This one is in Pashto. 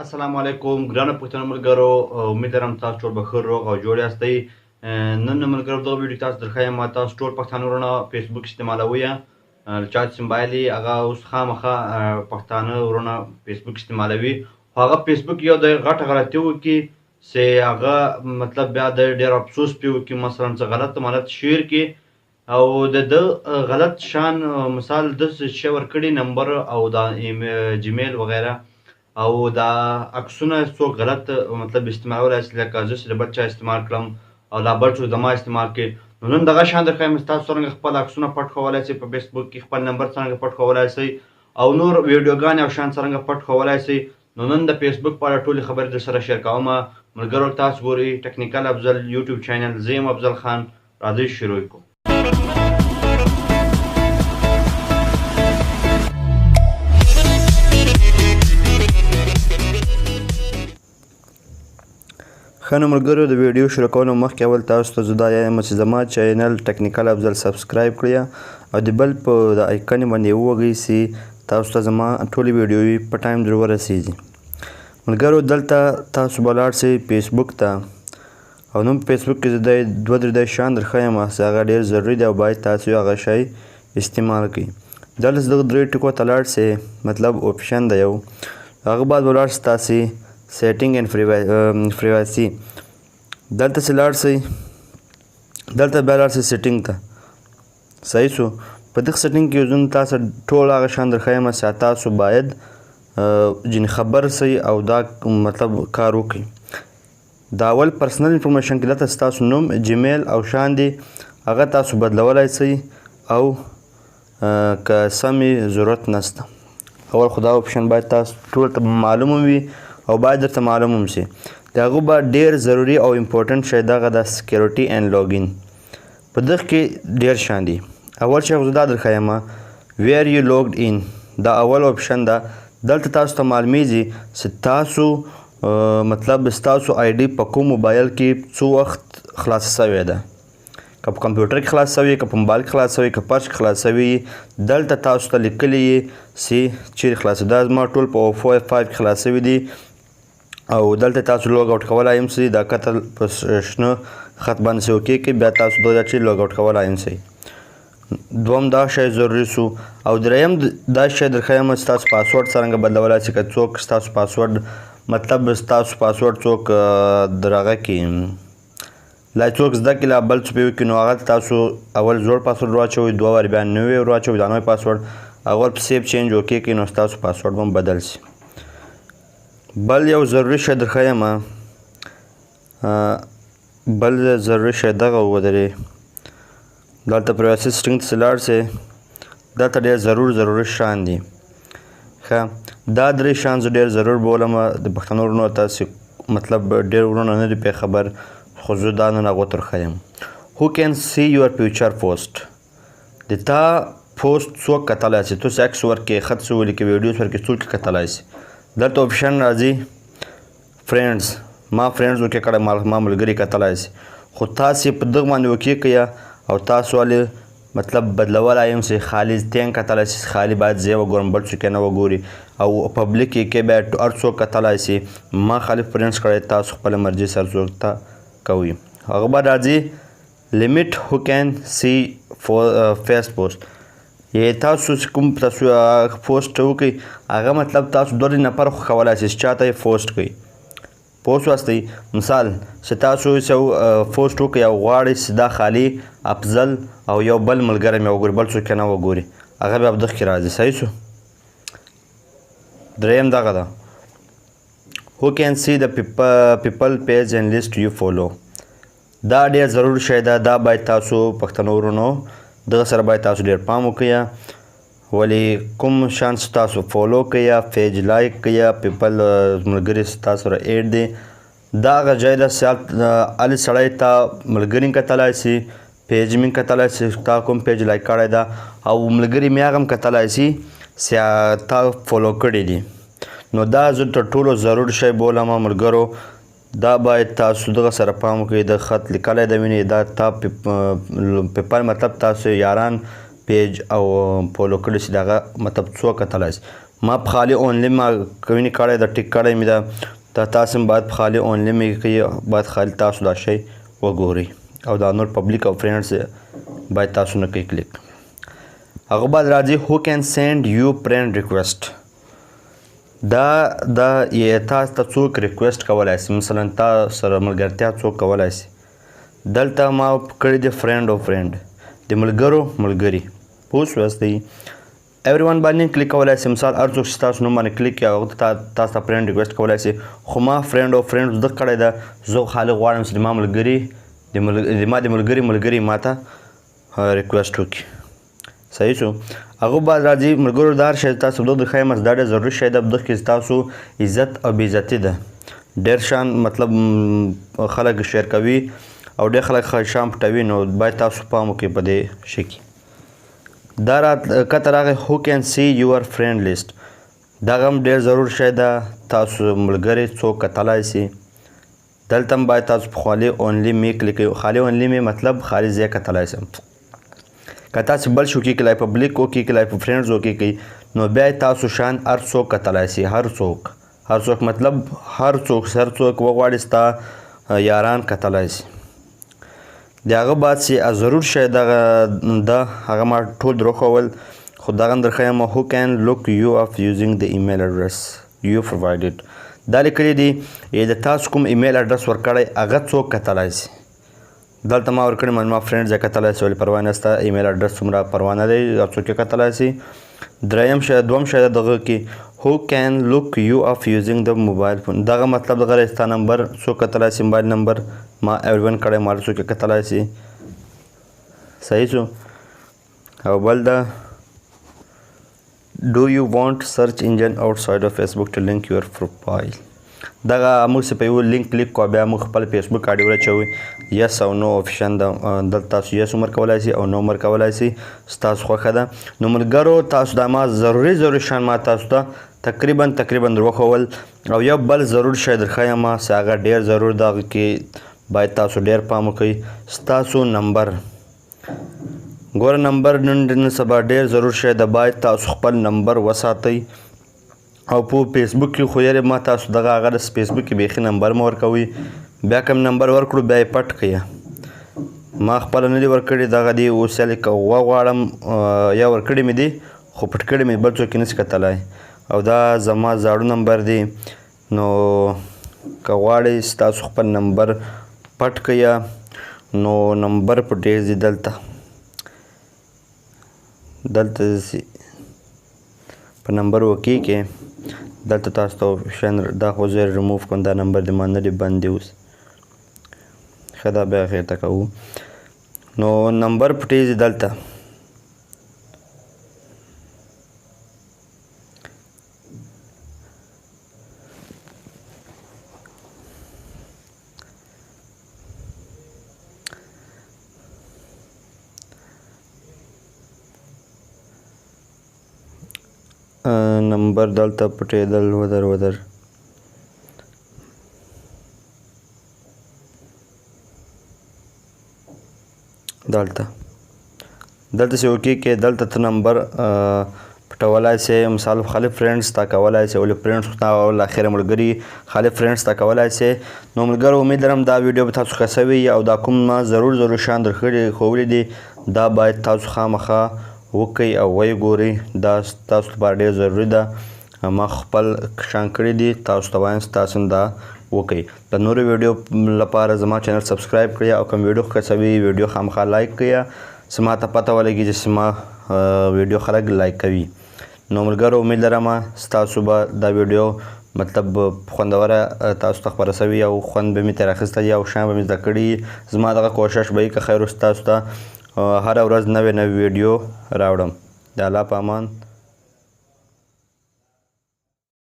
السلام علیکم ګرانو پښتنو ملګرو امید لرم تاسو ټول به ښه روغ او جوړ یاستئ نن ملګرو دغه ویډیو تاسو درښیم تاسو ټول پښتانه وروڼه فیسبوک استعمالوئ چا چې موبایل یې هغه اوس خامخا پښتانه وروڼه فیسبوک استعمالوي خو هغه فیسبوک یو د غټه غلطي وکړي چې هغه مطلب بیا د ډېر افسوس پرې وکړي مثلا څه غلط ملت شیر کړي او د ده غلط شان مثال داسې شی ورکړي نمبر او دا جیمیل وغیره او دا عکسونه څوک غلط مطلب استعمالولی شي لکه زه چې د بل چا استعمال کړم او لا بل څوک زما استعمال کړي نو نن دغه شان درښیم چې تاسو څرنګه خپل عکسونه پټ کولی شئ په فیسبوک کې خپل نمبر څرنګه پټ کولی شئ او نور ویډیوګانې او شیان څرنګه پټ کولی شئ نو نن د فیسبوک په اړه ټولې خبرې در سره شیر کوم ملګرو تاسو ګورئ ټکنیکل افضل یوټیوب چینل زه یم افضل خان راځئ شروع کړو ښه نو ملګرو د ویډیو شروع کولو مخکې اول تاسو ته زه دا یم چې زما چینل ټکنیکل افضل سبسکرایب کړئ او د بل په د آیکن باندې ووهئ چې تاسو ته زما ټولې ویډیوې په ټایم در ورسیږي ملګرو دلته تاسو به لاړ شئ فیسبوک ته او نن په فیسبوک کې زه دوه درې شیان درښیم چې هغه ډېر ضروري دی او باید تاسو هغه شی استعمال کړئ دلته دغه درې ټکو ته لاړ شئ مطلب اپشن دی یو هغه بعد به لاړ شئ تاسې سیټینګ اینډ پریوایسي دلته چې لاړ شئ دلته بیا لاړ شئ سیټینګ ته صحیح شو په دغه سیټینګ کې زه تاسو ټول هغه شیان درښیم چې تاسو باید ځینې خبر شئ او دا مطلب کار وکړئ دا اول پرسنل انفارمیشن کې دلته ستاسو نوم جیمیل او شان دی هغه تاسو بدلولی شئ او که سمې ضرورت نشته اول خو دا اپشن باید تاسو ټول ته معلوم وي او باید درته معلوم هم شي د هغو به ډېر ضروري او امپورټنټ شی دغه د سکیورټي اینډ لاګین په دغه کې ډېر شیان دي اول شی خو زه دا درښیم ویر یو لوګډ ان دا اول اپشن ده دلته تاسو ته معلومیږي چې تاسو مطلب ستاسو آی ډي په کوم موبایل کې څو وخت خلاصه سوې ده که په کمپیوټر کې خلاص شوی که په موبایل کې خلاص شوی که پرچ کې خلاص شوي دلته تاسو ته لیکلی یې چې چیرې خلاص دا زما ټول په 4.5 کې خلاص شوي دي او دلته تاسو لوګ اوټ کولی یم چې دا کتل په شنه خط باندې چې اوکې کې بیا تاسو دغه چې لوګ اوټ کولی یم چې دوم دا شی ضروري سو او دریم دا شی درښیم چې تاسو پاسورډ څرنګه بدلولی شئ که څوک ستاسو پاسورډ مطلب ستاسو پاسورډ څوک در هغه کې لا څوک زده کړي لا بل څه پرې وکړي نو هغه تاسو اول زوړ پاسورډ واچوئ دوه وارې بیا نوی ور واچوئ دا نوی پاسورډ هغه په سیف چینج اوکې کړئ نو ستاسو پاسورډ به هم بدل شي بل یو ضروري شی درښیم بل ضروري شی دغه ودرې دلته پریوایسي سیټینګ ته چې لاړ شئ دلته ډېر ضروري شیان دي ښه دا درې شیان زه ډېر ضرور بولم د پښتنو وروڼو ته چې مطلب ډېر وروڼه نه دي پرې خبر خو زه دا نن هغو ته درښیم هو کین سی یور فیوچر پوسټ د تا پوسټ څوک کتلی شي ته چې عکس ورکړې خط څه ولیکې ویډیوز ورکړې څوک یې کتلی شي دلته اپشن راځي فرینډز ما فرینډز اوکې کړی ما ملګري کتلی شي خو تاسې په دغه باندې اوکې کړئ او تاسو ولې مطلب بدلولی یم چې خالي تین کتلی شي خالي باید زه یې وګورم بل څوک یې نه وګوري او پبلیک یې کې بیا هر څوک کتلی شي ما خالي فرینډز کړی تاسو خپله مرجي سره څوک ته کوئ هغه به راځي لیمټ هو کین سی فیس پوسټ یې تاسو چې کوم تاسو پوسټ وکړئ هغه مطلب تاسو دوه نفر خو کولی شئ چې چاته یې پوسټ کړئ پوه شواستئ مثال چې تاسو پوسټ وکړئ او غواړئ چې دا خالي افضل او یو بل ملګری مې وګوري بل څوک یې نه وګوري هغه بیا په دغه کې راځي صحیح شو دریم دغه ده هو کین سی د پیپل پیج اینډ لیسټ یو فولو دا ډېر ضرور شی ده دا باید تاسو پښتنو وروڼو دغه سره باید تاسو ډېر پام وکړئ ولې کوم شان چې تاسو فالو کوئ یا پیج لایک کوئ یا پیپل ملګري تاسو سره ایډ دی دا هغه ځای ده چې هلې سړی تا ملګري کتلی شي پیج مې کتلی شي تا کوم پیج لایک کړی ده او ملګري مې هغه هم کتلی شي چې تا فالو کړي دي نو دا زه تر ټولو ضرور شی بولم ملګرو دا باید تاسو دغه سره پام وکړئ د خط لیکلی د وینې دا تا پیپل مطلب تاسو یاران پیج او فالو کړي چې د هغه مطلب څوک کتلی شي ما په خالي اونلی ما کوینې کړی د ټیک کړی مې دا تاسو هم باید په خالي اونلی مې کوي باید خالي تاسو دا شی وګورئ او دا نور پبلیک او فرینډز باید تاسو نه کوي کلیک. هغه بعد راځي هو کین سینډ یو فرینډ ریکویسټ. دا تاسو ته څوک ریکویسټ کولی شي مثلا تا سره ملګرتیا څوک کولی شي. دلته ما کړی دی فرینډ او فرینډ د ملګرو ملګري پوه شوستئ. ایوری ون باندې کلیک کولی شي مثال هر څوک چې تاسو نوم باندې کلیک کړي هغه ته تاسو ته فرینډ ریکویسټ کولی شي. خو ما فرینډ او فرینډ زده کړی ده زه خالي غواړم چې زما ملګري ما د ملګري ما ته ریکویسټ وکړي. صحیح شو. هغه بعد راځي ملګرو دا هر شی تاسو دغه ښیم دا ډېر ضروري شی ده دغه کې تاسو عزت او بې عزتي ده ډېر شان مطلب خلک شیر کوي او ډېر خلک شام پټوي نو باید تاسو پام وکړئ په دې شي کې. دا کته راغی هو کین سی یور فرینډ لیسټ. دغه هم ډېر ضرور شی ده تاسو ملګري څوک کتلی شي. دلته هم باید تاسو په خالي اونلی مې کلیک کوئ. خالي اونلی مې مطلب خالي ځای کتلی شم. که تاسو بل شو کې کلای پبلیک وکړئ کلای په فرینډز وکړئ نو بیا تاسو شان هر څوک کتلی شي. هر څوک مطلب هر څوک وغواړي ستا یاران کتلی شي. د هغه بعد چې ضرور شی دغه هغه ما ټول دروښول خو دغه هم درښیم هو کین لوک یو اف یوزینګ د ایمیل اډرس یو پرووایډډ. دا لیکلی دی د تاسو کوم ایمیل اډرس ورکړی هغه څوک کتلی شي. دلته ما ورکړی ما فرینډز یې کتلی شي ولې پروا نه سته ایمیل اډرس څومره پروا نه دی هر څوک یې کتلی شي. دویم شی ده دغه کې هو کین لوک یو اف یوزینګ د موبایل فون. دغه مطلب دغه ستا نمبر څوک کتلی شي موبایل نمبر ما ایوری ون کړی ما څوک یې کتلی شي. صحیح شو. او بل ده ډو یو وانټ سرچ انجن آوټساید اف فیسبوک ټو لینک یور پروفایل. دغه موږ چې په یو لینک کلیک کوو بیا موږ خپل فیسبوک آی ډي ورچوئ یس او نو آپشن ده دلته تاسو یس عمر کولی شي او نو عمر کولی شي ستاسو خوښه ده. نو ملګرو تاسو دا ما ضروري شان ما تاسو ته تقریبا دروښول او یو بل ضرور شی درښیم چې هغه ډېر ضرور ده هغه کې باید تاسو ډېر پام وکړئ ستاسو نمبر. ګوره نمبر نن سبا ډېر ضرور شی ده باید تاسو خپل نمبر وساتئ. او په فیسبوک کې خو یې ما تاسو دغه هغه د فیسبوک کې بیخي نمبر مو ورکوئ بیا کوم نمبر ورکړو بیا یې پټ کړئ. ما خپله نه دي ورکړي دغه دي اوس یې که وغواړم یا ورکړي مې دي خو پټ کړي مې بل څوک یې نشي کتلی او دا زما زاړه نمبر دی. نو که غواړئ ستاسو خپل نمبر پټ کړئ نو نمبر په ډېر دي دلته په نمبر وکې کې دلته تاسو ته آپشن دا خو زه ریموو کوم دا نمبر د ما نه دی بند دی اوس ښه دا بیا اخیر ته کوو. نو نمبر پټې دي دلته نمبر دلته پټېدل ودر دلته چې وکې کې دلته ته نمبر پټولی شي مثال خالي فرینډز تا کولی شي ولې فرینډز تا اخیر ملګري خالي فرینډز تا کولی شي. نو ملګرو امید لرم دا ویډیو به تاسو ښه شوي او دا کوم ما ضرور شان درښولي دي دا باید تاسو خامخا وکئ او ویې ګورئ دا تاسو لپاره ډېر ضروري ده. ما خپل شان کړي دي تاسو ته وایم تاسو هم دا وکئ. د نورو ویډیو لپاره زما چینل سبسکرایب کړئ او کوم ویډیو ښه شوي ویډیو خامخا لایک کړئ چې ما ته پته ولګي چې زما ویډیو خلک لایک کوي. نو ملګرو امید لرم ستاسو به دا ویډیو مطلب خوندوره تاسو ته خپره شوي او خوند به مې ترې اخیستی او شیان به مې زده کړي. زما دغه کوشش به وي که خیر تاسو ته هره ورځ نوې ویډیو راوړم. د الله په امان.